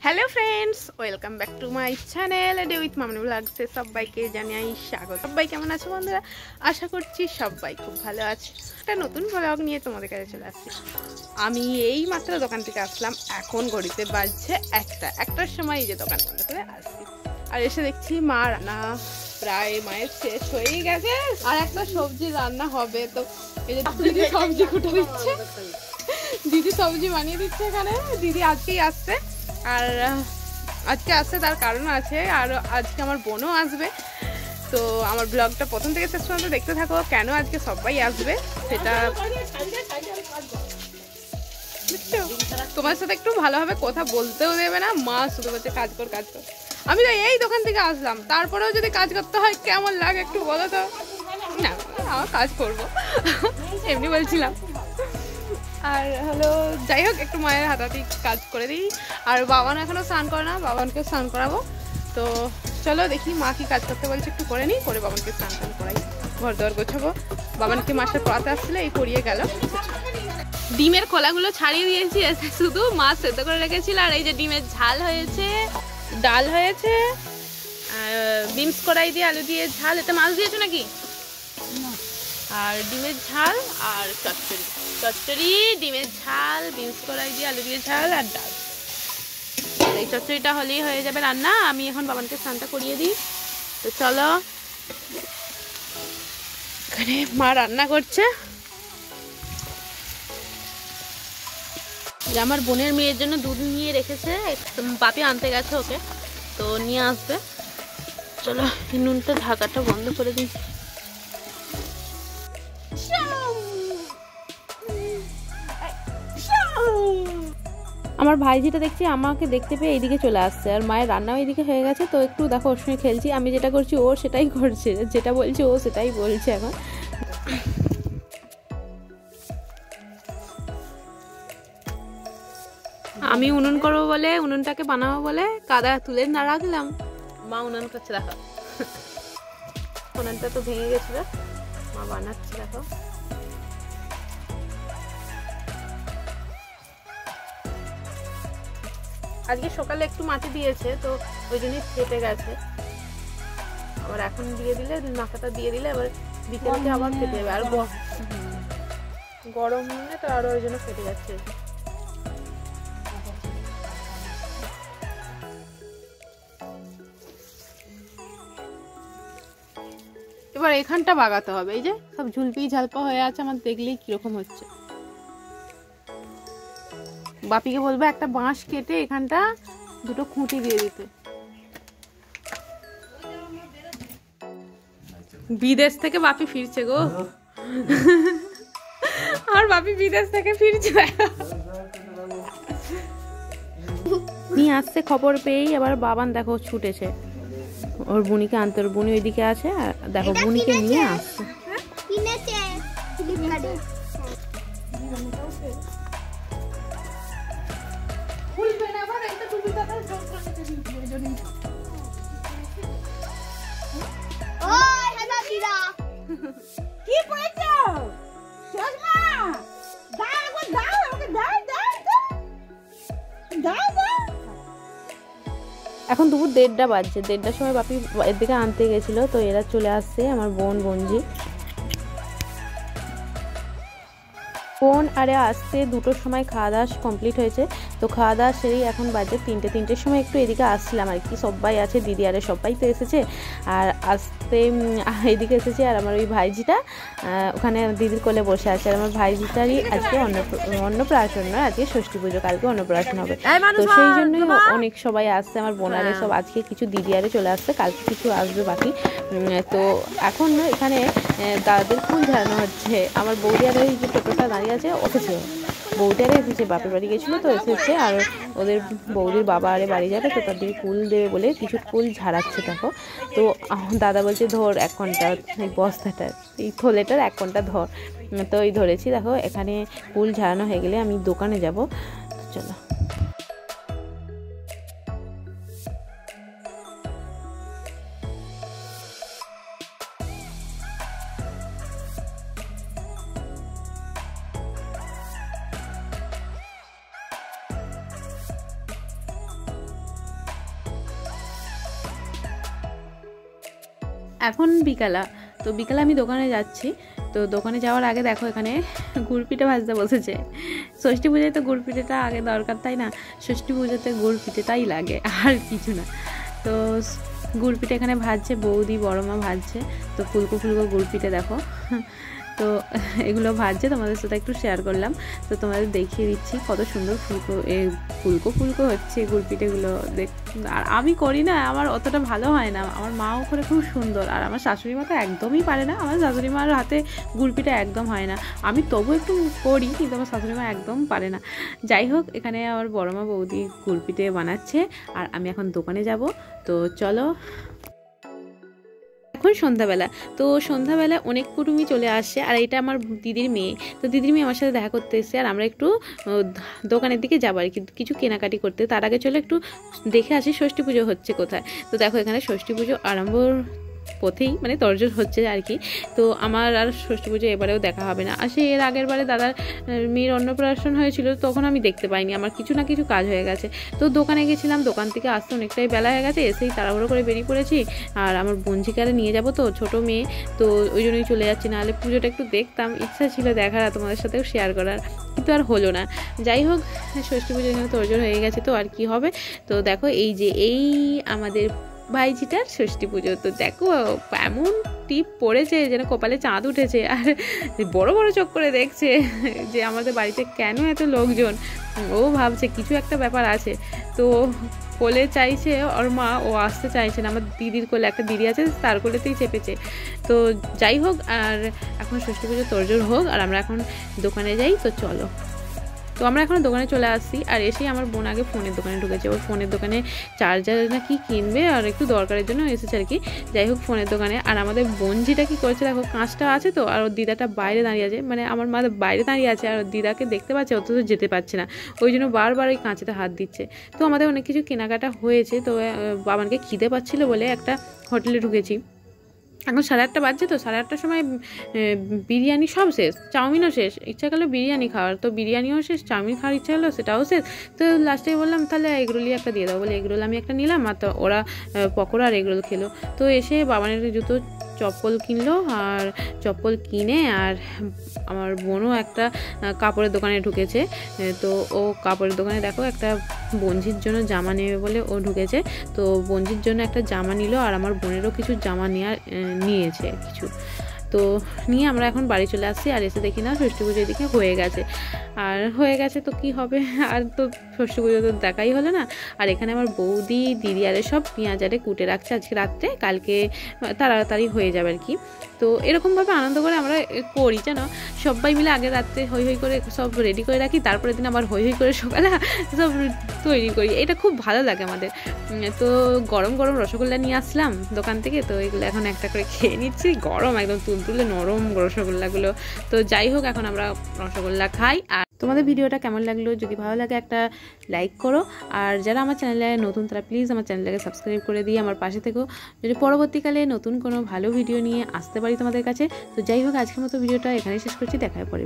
Hello friends welcome back to my channel day with Mamoni ब्लग्से सबाइके জানাই স্বাগত। সবাই কেমন আছো বন্ধুরা? আশা করছি সবাই খুব ভালো আছে। একটা নতুন ব্লগ নিয়ে তোমাদের কাছে চলে আসছি। আমি এই মাত্র দোকান থেকে আসলাম, এখন ঘড়িতে বাজছে একটার সময় এই যে দোকান বন্ধ করে আসছি, আর এসে দেখছি মা রান্না প্রায় মায়ের শেষ হয়েই গেছে, আর একটা সবজি রান্না হবে। তো এই যে দিদি সবজি কুটে দিচ্ছে, দিদি সবজি বানিয়ে দিচ্ছে এখানে। দিদি আজকেই আসছে, আর আজকে আসছে তার কারণ আছে, আর আজকে আমার বোনও আসবে। তো আমার ব্লগটা প্রথম থেকে শেষ পর্যন্ত দেখতে থাকো, কেন আজকে সবাই আসবে সেটা তোমার সাথে একটু ভালোভাবে কথা বলতেও দেবে না। মা শুধু বলছে কাজ কর কাজ কর। আমি তো এই দোকান থেকে আসলাম, তারপরেও যদি কাজ করতে হয় কেমন লাগে একটু বলো তো। না আমার কাজ করবো এমনি বলছিলাম। আর হলো যাই হোক, একটু মায়ের হাতাহাতি কাজ করে দিই। আর বাবান এখনও স্নান করে না, বাবানকে স্নান করাবো। তো চলো দেখি মা কি কাজ করতে বলছে, একটু করে নিই, করে বাবানকে স্নান টান করাই, ঘর দর গোছাবো। বাবানকে মাছটা পড়াতে আসছিলে, এই পড়িয়ে গেল। ডিমের খোলাগুলো ছাড়িয়ে দিয়েছি, শুধু মাছ সেদ্ধ করে রেখেছিল। আর এই যে ডিমের ঝাল হয়েছে, ডাল হয়েছে, বিনস কড়াই দিয়ে আলু দিয়ে ঝাল। এতে মাছ দিয়েছো নাকি? আর ডিমের ঝাল আর চচ্চড়ি, ডিমের ঝাল, বিনস কড়াই দিয়ে আলু দিয়ে ঝাল আর ডাল। এই চচ্চড়িটা হলেই হয়ে যাবে রান্না। আমি এখন বাবানকে স্নানটা করিয়ে দিই। তো চলো, এখানে মা রান্না করছে। আমার বোনের মেয়ের জন্য দুধ নিয়ে রেখেছে, বাপি আনতে গেছে ওকে, তো নিয়ে আসবে। চলো নুনটা ঢাকাটা বন্ধ করে দিই। আমার ভাইজিটা দেখছি আমাকে দেখতে পেয়ে এইদিকে চলে আসছে, আর মায়ের রান্নাও এইদিকে হয়ে গেছে। তো একটু দেখো ওর সঙ্গে খেলছি, আমি যেটা করছি ও সেটাই করছে, যেটা বলছে ও সেটাই বলছে। এখন আমি উনুন করবো বলে, উনুনটাকে বানাবো বলে কাদা তুলে না রাখলাম, মা উনুন করছে। দেখো উনুনটা তো ভেঙে গেছিল, মা বানাচ্ছে। দেখো আজকে সকালে একটু মাটি দিয়েছে, তো ওই জন্যই ফেটে গেছে। আবার এখন দিয়ে দিলে, মাথাটা দিয়ে দিলে আবার বিকেলকে আবার ফেটে যাবে। আর গরম হলে তো আরো ওই জন্য ফেটে যাচ্ছে। এবার এখানটা বাগাতে হবে। এই যে সব ঝুলপি ঝালপা হয়ে আছে, আমার দেখলেই কিরকম হচ্ছে। বাপিকে বলবো একটা বাঁশ কেটে এখানটা দুটো খুঁটি দিয়ে দিতে। বিদেশ থেকে বাপি ফিরছে গো, আর বাপি বিদেশ থেকে ফিরছে। নিয়ে আসছে খবর পেয়েই, আবার বাবান দেখো ছুটেছে ওর বুনিকে আনতে। ওর বুনি ওইদিকে আছে, দেখো বুনিকে নিয়ে আসছে। এখন দুপুর 1:30 বাজছে, 1:30টার সময় বাপি এর দিকে আনতে গেছিল। তো এরা চলে আসছে, আমার বোনজি বোন আরে আসতে 2টোর সময় খাওয়া দাওয়া কমপ্লিট হয়েছে। তো খাওয়া দাওয়া সেরেই এখন বাজে 3টের সময় একটু এদিকে আসছিলাম আর কি। সবাই আছে, দিদি আরে সবাই তো এসেছে, আর আসতে এদিকে এসেছে। আর আমার ওই ভাইজিটা ওখানে দিদির কোলে বসে আছে। আর আমার ভাইজিটারই আজকে অন্নপ্রাশন নয়, আজকে ষষ্ঠী পুজো, কালকে অন্নপ্রাশন হবে। তো সেই জন্যই অনেক সবাই আসছে। আমার বোনারে সব আজকে কিছু দিদি আরে চলে আসছে, কালকে কিছু আসবে বাকি। তো এখন এখানে দাদাদের ফুল ঝাড়ানো হচ্ছে। আমার বৌদি আর ওই যে টোটোটা দাঁড়িয়ে আছে অফিসে, বৌদিরা এসেছে, বাপের বাড়ি গেছিলো তো এসেছে। আর ওদের বৌদির বাবা আরে বাড়ি যাবে, তো তাদের ফুল দেবে বলে কিছু ফুল ঝাড়াচ্ছে। দেখো তো দাদা বলছে ধর 1 ঘন্টা, এই বস্তাটার এই থলেটার 1 ঘন্টা ধর। তো এই ধরেছি। দেখো এখানে ফুল ঝাড়ানো হয়ে গেলে আমি দোকানে যাব। চলো এখন বিকালা, তো বিকালে আমি দোকানে যাচ্ছি। তো দোকানে যাওয়ার আগে দেখো এখানে গুড় পিঠে ভাজতে বসেছে। ষষ্ঠী পুজোয় তো গুড় পিঠেটা আগে দরকার, তাই না? ষষ্ঠী পুজোতে গুড় পিঠেটাই লাগে, আর কিছু না। তো গুড় পিঠে এখানে ভাজছে বৌদি, বড় মা ভাজছে। তো ফুলকো ফুলকো গুড় পিঠে দেখো। তো এগুলো ভাজছে, তোমাদের সাথে একটু শেয়ার করলাম। তো তোমাদের দেখিয়ে দিচ্ছি কত সুন্দর ফুলকো ফুলকো হচ্ছে গুড় পিঠেগুলো। আর আমি করি না, আমার অতটা ভালো হয় না। আমার মাও করে খুব সুন্দর, আর আমার শাশুড়ি মা তো একদমই পারে না। আমার শাশুড়ি মার হাতে গুড় পিঠে একদম হয় না। আমি তবু একটু করি, কিন্তু আমার শাশুড়ি মা একদম পারে না। যাই হোক, এখানে আমার বড় মা বৌদি গুড় পিঠে বানাচ্ছে, আর আমি এখন দোকানে যাব। তো চলো। এখন সন্ধ্যাবেলা, তো সন্ধ্যাবেলা অনেক কুটুমি চলে আসছে, আর এটা আমার দিদির মেয়ে। তো দিদির মেয়ে আমার সাথে দেখা করতে এসেছে, আর আমরা একটু দোকানের দিকে যাবো আর কি, কিছু কেনাকাটি করতে। তার আগে চলো একটু দেখে আসি ষষ্ঠী পুজো হচ্ছে কোথায়। তো দেখো এখানে ষষ্ঠী পুজো আরম্ভ পথেই, মানে তরজোর হচ্ছে আর কি। তো আমার আর ষষ্ঠী পুজো এবারেও দেখা হবে না। আর সে এর আগের বারে দাদার মেয়ের অন্নপ্রাশন হয়েছিল, তখন আমি দেখতে পাইনি, আমার কিছু না কিছু কাজ হয়ে গেছে। তো দোকানে গেছিলাম, দোকান থেকে আসতে অনেকটাই বেলা হয়ে গেছে, এসেই তাড়াহুড়ো করে বেরিয়ে পড়েছি। আর আমার বোনঝিকারে নিয়ে যাবো, তো ছোটো মেয়ে, তো ওই জন্যই চলে যাচ্ছি। নাহলে পুজোটা একটু দেখতাম, ইচ্ছা ছিল দেখার, তোমাদের সাথেও শেয়ার করার, কিন্তু আর হলো না। যাই হোক, ষষ্ঠী পুজো এখানে তরজোর হয়ে গেছে, তো আর কি হবে। তো দেখো এই আমাদের ভাইঝিটার ষষ্ঠী পুজো। তো দেখো এমন টিপ পড়েছে যেন কপালে চাঁদ উঠেছে, আর বড় বড় চোখ করে দেখছে যে আমাদের বাড়িতে কেন এত লোকজন। ও ভাবছে কিছু একটা ব্যাপার আছে। তো কোলে চাইছে ওর মা, ও আসতে চাইছে না। আমার দিদির কোলে, একটা দিদি আছে, তার কোলেতেই চেপেছে। তো যাই হোক, আর এখন ষষ্ঠী পুজো তোড়জোড় হোক, আর আমরা এখন দোকানে যাই। তো চলো। তো আমরা এখন দোকানে চলে আসছি, আর এসেই আমার বোন আগে ফোনের দোকানে ঢুকেছে। ওর ফোনের দোকানে চার্জার না কি কিনবে, আর একটু দরকারের জন্য এসেছে আর কি। যাই হোক, ফোনের দোকানে। আর আমাদের বোনজিটা কি করেছে দেখো, কাঁচটা আছে তো, আর ওর দিদাটা বাইরে দাঁড়িয়ে আছে, মানে আমার মা বাইরে দাঁড়িয়ে আছে, আর ওর দিদাকে দেখতে পাচ্ছে, অত যেতে পারছে না, ওই জন্য বারবার ওই কাঁচেতে হাত দিচ্ছে। তো আমাদের অনেক কিছু কেনাকাটা হয়েছে। তো বাবানকে খিদে পাচ্ছিলো বলে একটা হোটেলে ঢুকেছি। এখন 8:30 বাজছে, তো 8:30টার সময় বিরিয়ানি সব শেষ, চাউমিনও শেষ। ইচ্ছা করলো বিরিয়ানি খাওয়ার, তো বিরিয়ানিও শেষ, চাউমিন খাওয়ার ইচ্ছা হলো, সেটাও শেষ। তো লাস্টে বললাম তাহলে এগরোলই একটা দিয়ে দাও, বলে এগরোল আমি একটা নিলাম, আর তো ওরা পকোড়া আর এগরোল খেলো। তো এসে বাবানের জুতো চপ্পল কিনলো, আর চপ্পল কিনে, আর আমার বোনও একটা কাপড়ের দোকানে ঢুকেছে। তো ও কাপড়ের দোকানে দেখো একটা বোনঝির জন্য জামা নেবে বলে ও ঢুকেছে। তো বোনঝির জন্য একটা জামা নিল, আর আমার বোনেরও কিছু জামা নিয়েছে কিছু। তো নিয়ে আমরা এখন বাড়ি চলে আসছি, আর এসে দেখি না ষষ্ঠী পুজো এদিকে হয়ে গেছে। আর হয়ে গেছে তো কি হবে, আর তো ষষ্ঠী পুজো তো দেখাই হলো না। আর এখানে আমার বৌদি, দিদি আরে সব পেঁয়াজ আরে কুটে রাখছে আজকে রাত্রে, কালকে তাড়াতাড়ি হয়ে যাবে আর কি। তো এরকমভাবে আনন্দ করে আমরা করি, জানো, সবাই মিলে আগের রাত্রে হই হই করে সব রেডি করে রাখি, তারপরের দিন আবার হই হই করে সকালে সব তৈরি করি। এটা খুব ভালো লাগে আমাদের। তো গরম গরম রসগোল্লা নিয়ে আসলাম দোকান থেকে, তো এগুলো এখন একটা করে খেয়ে নিচ্ছি। গরম একদম তুলতুলে নরম রসগোল্লাগুলো। তো যাই হোক, এখন আমরা রসগোল্লা খাই। আর তোমাদের ভিডিওটা কেমন লাগলো, যদি ভালো লাগে একটা লাইক করো, আর যারা আমার চ্যানেলে নতুন তারা প্লিজ আমার চ্যানেলটাকে সাবস্ক্রাইব করে দিয়ে আমার পাশে থেকো, যদি পরবর্তীকালে নতুন কোনো ভালো ভিডিও নিয়ে আসতে পারি তোমাদের কাছে। তো যাই হোক, আজকের মতো ভিডিওটা এখানেই শেষ করছি, দেখা হয় পরে।